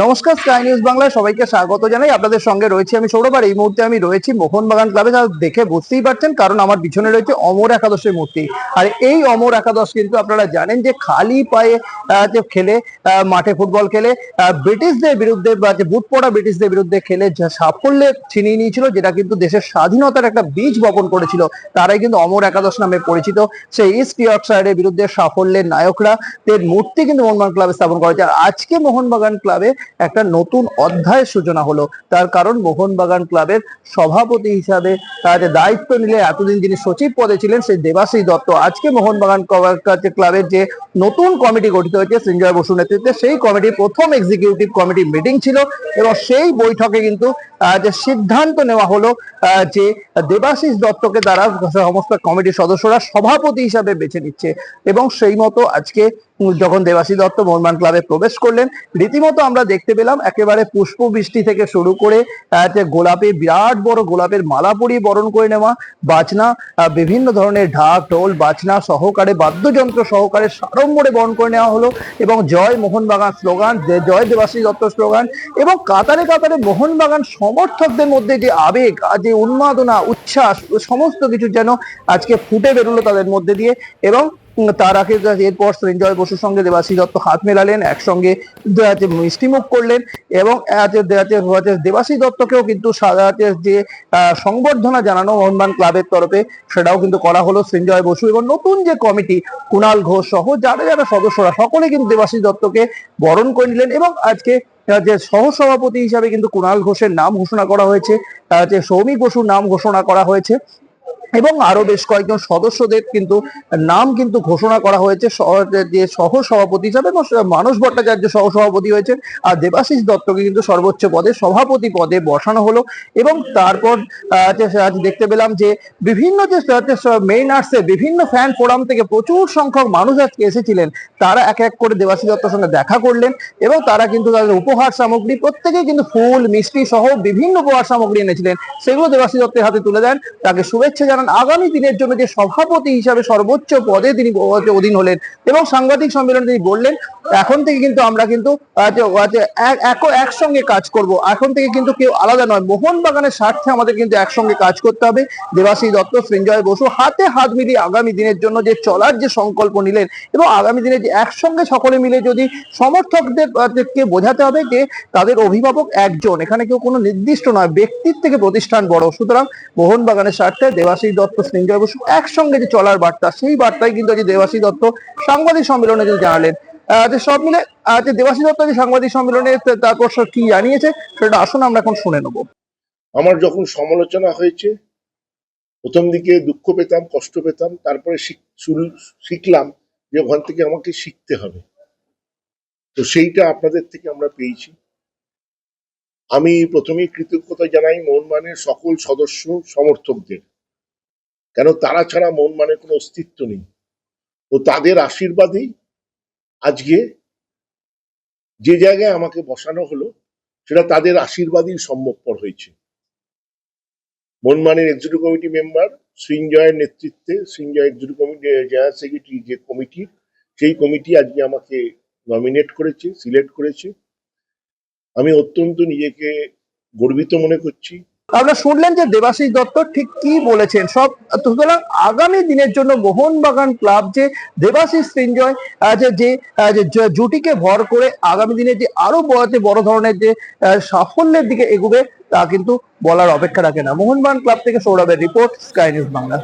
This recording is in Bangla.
নমস্কার, স্কাই নিউজ বাংলায় সবাইকে স্বাগত জানাই। আপনাদের সঙ্গে রয়েছি আমি সৌরভ, আর এই মুহূর্তে আমি রয়েছি মোহনবাগান ক্লাবে। যা দেখে বুঝতেই পারছেন, কারণ আমার পিছনে রয়েছে অমর একাদশের মূর্তি। আর এই অমর একাদশ কিন্তু আপনারা জানেন যে খালি পায়ে যে খেলে মাঠে ফুটবল খেলে ব্রিটিশদের বিরুদ্ধে বা যে বুট পড়া ব্রিটিশদের বিরুদ্ধে খেলে যা সাফল্যে ছিনিয়ে নিয়েছিল, যেটা কিন্তু দেশের স্বাধীনতার একটা বীজ বপন করেছিল, তারাই কিন্তু অমর একাদশ নামে পরিচিত। সেই ইস্ট ইয়র্কশায়ারের বিরুদ্ধে সাফল্যের নায়করা এর মূর্তি কিন্তু মোহনবাগান ক্লাবে স্থাপন করা হয়েছে। আর আজকে মোহনবাগান ক্লাবে একটা নতুন অধ্যায়ের সূচনা হলো। তার কারণ মোহনবাগান ক্লাবের সভাপতি হিসাবে যে দায়িত্ব নিলে এতদিন যিনি সচিব পদে ছিলেন, সেই দেবাশিস দত্ত আজকে মোহনবাগান ক্লাবের যে নতুন কমিটি গঠিত হয়েছে সৃঞ্জয় বসুর নেতৃত্বে, সেই কমিটির প্রথম এক্সিকিউটিভ কমিটি মিটিং ছিল এবং সেই বৈঠকে কিন্তু যে সিদ্ধান্ত নেওয়া হলো যে দেবাশিস দত্তকে তারা সমস্ত কমিটির সদস্যরা সভাপতি হিসাবে বেছে নিচ্ছে। এবং সেই মতো আজকে যখন দেবাশিস দত্ত মোহনবাগান ক্লাবে প্রবেশ করলেন, রীতিমতো আমরা দেখতে পেলাম একেবারে পুষ্প বৃষ্টি থেকে শুরু করে যে গোলাপে বিরাট বড় গোলাপের মালা পরিয়ে বরণ করে নেওয়া, বাজনা, বিভিন্ন ধরনের ঢাক ঢোল বাজনা সহকারে, বাদ্যযন্ত্র সহকারে সাড়ম্বরে বরণ করে নেওয়া হলো। এবং জয় মোহনবাগান স্লোগান, জয় দেবাশিস দত্ত স্লোগান, এবং কাতারে কাতারে মোহনবাগান সমর্থকদের মধ্যে যে আবেগ, যে উন্মাদনা, উচ্ছ্বাস, সমস্ত কিছু যেন আজকে ফুটে বেরোলো তাদের মধ্যে দিয়ে। এবং তার আগে এরপর সৃঞ্জয় বসুর সঙ্গে দেবাশিস দত্ত হাত মেলালেন, একসঙ্গে মিষ্টিমুখ করলেন। এবং দেবাশিস দত্তকেও কিন্তু যে সংবর্ধনা জানানো মোহনবাগান ক্লাবের তরফে, সেটাও কিন্তু করা হলো। সৃঞ্জয় বসু এবং নতুন যে কমিটি কুণাল ঘোষ সহ যারা যারা সদস্যরা, সকলে কিন্তু দেবাশিস দত্তকে বরণ করে নিলেন। এবং আজকে যে সহসভাপতি হিসাবে কিন্তু কুণাল ঘোষের নাম ঘোষণা করা হয়েছে, যে সৌমিক বসুর নাম ঘোষণা করা হয়েছে, এবং আরো বেশ কয়েকজন সদস্যদের কিন্তু নাম কিন্তু ঘোষণা করা হয়েছে যে সহ সভাপতি হিসাবে। মানস ভট্টাচার্য সহ সভাপতি হয়েছেন, আর দেবাশিস দত্তকে কিন্তু সর্বোচ্চ পদে সভাপতি পদে বসানো হলো। এবং তারপর আজ দেখতে পেলাম যে বিভিন্ন যে মেইন আর্টসে বিভিন্ন ফ্যান ফোরাম থেকে প্রচুর সংখ্যক মানুষ আজকে এসেছিলেন, তারা এক এক করে দেবাশিস দত্তর সঙ্গে দেখা করলেন। এবং তারা কিন্তু তাদের উপহার সামগ্রী, প্রত্যেকেই কিন্তু ফুল মিষ্টি সহ বিভিন্ন উপহার সামগ্রী এনেছিলেন, সেগুলো দেবাশিস দত্তের হাতে তুলে দেন, তাকে শুভেচ্ছা জানান আগামী দিনের জন্য যে সভাপতি হিসাবে সর্বোচ্চ পদে তিনি অধীন হলেন। এবং সাংবাদিক সম্মেলনে তিনি বললেন, এখন থেকে কিন্তু আমরা কিন্তু একসঙ্গে কাজ করব, এখন থেকে কিন্তু কেউ আলাদা নয়, মোহনবাগানের স্বার্থে আমাদের কিন্তু একসঙ্গে কাজ করতে হবে। দেবাশিস দত্ত, সৃঞ্জয় বসু হাতে হাত মিলিয়ে আগামী দিনের জন্য যে চলার যে সংকল্প নিলেন, এবং আগামী দিনে যে একসঙ্গে সকলে মিলে যদি সমর্থকদেরকে বোঝাতে হবে যে তাদের অভিভাবক একজন, এখানে কেউ কোনো নির্দিষ্ট নয়, ব্যক্তির থেকে প্রতিষ্ঠান বড়। সুতরাং মোহনবাগানের স্বার্থে দেবাশিস দত্ত, সৃঞ্জয় বসু একসঙ্গে যে চলার বার্তা, সেই বার্তাই কিন্তু আজ দেবাশিস দত্ত সাংবাদিক সম্মেলনে যদি জানালেন। সব মিলে দেবাশিস দত্ত যে সাংবাদিক সম্মেলনে তারপর কি জানিয়েছে, সেটা আসুন আমরা এখন শুনে নেবো। আমার যখন সমালোচনা হয়েছে, প্রথম দিকে দুঃখ পেতাম, কষ্ট পেতাম, তারপরে শিখলাম যে ওখান থেকে আমাকে শিখতে হবে। তো সেইটা আপনাদের থেকে আমরা পেয়েছি। আমি প্রথমেই কৃতজ্ঞতা জানাই মোহনবাগানের সকল সদস্য সমর্থকদের, কেন তারা ছাড়া মোহনবাগানের কোনো অস্তিত্ব নেই। তো তাদের আশীর্বাদেই আজকে যে জায়গায় আমাকে বসানো হলো, সেটা তাদের আশীর্বাদই সম্ভবপর হয়েছে। মোহনবাগানের এক্সিকিউটিভ কমিটি মেম্বার সৃঞ্জয়ের নেতৃত্বে, Srinjoy executive committee general secretary যে কমিটি, সেই কমিটি আজকে আমাকে নমিনেট করেছে, সিলেক্ট করেছে। আমি অত্যন্ত নিজেকে গর্বিত মনে করছি। আপনারা শুনলেন যে দেবাশিস দত্ত ঠিক কি বলেছেন সব। সুতরাং আগামী দিনের জন্য মোহনবাগান ক্লাব যে দেবাশিস সৃঞ্জয় যে জুটিকে ভর করে আগামী দিনে যে আরো বড় ধরনের যে সাফল্যের দিকে এগোবে, তা কিন্তু বলার অপেক্ষা রাখে না। মোহনবাগান ক্লাব থেকে সৌরভের রিপোর্ট, স্কাই নিউজ বাংলা।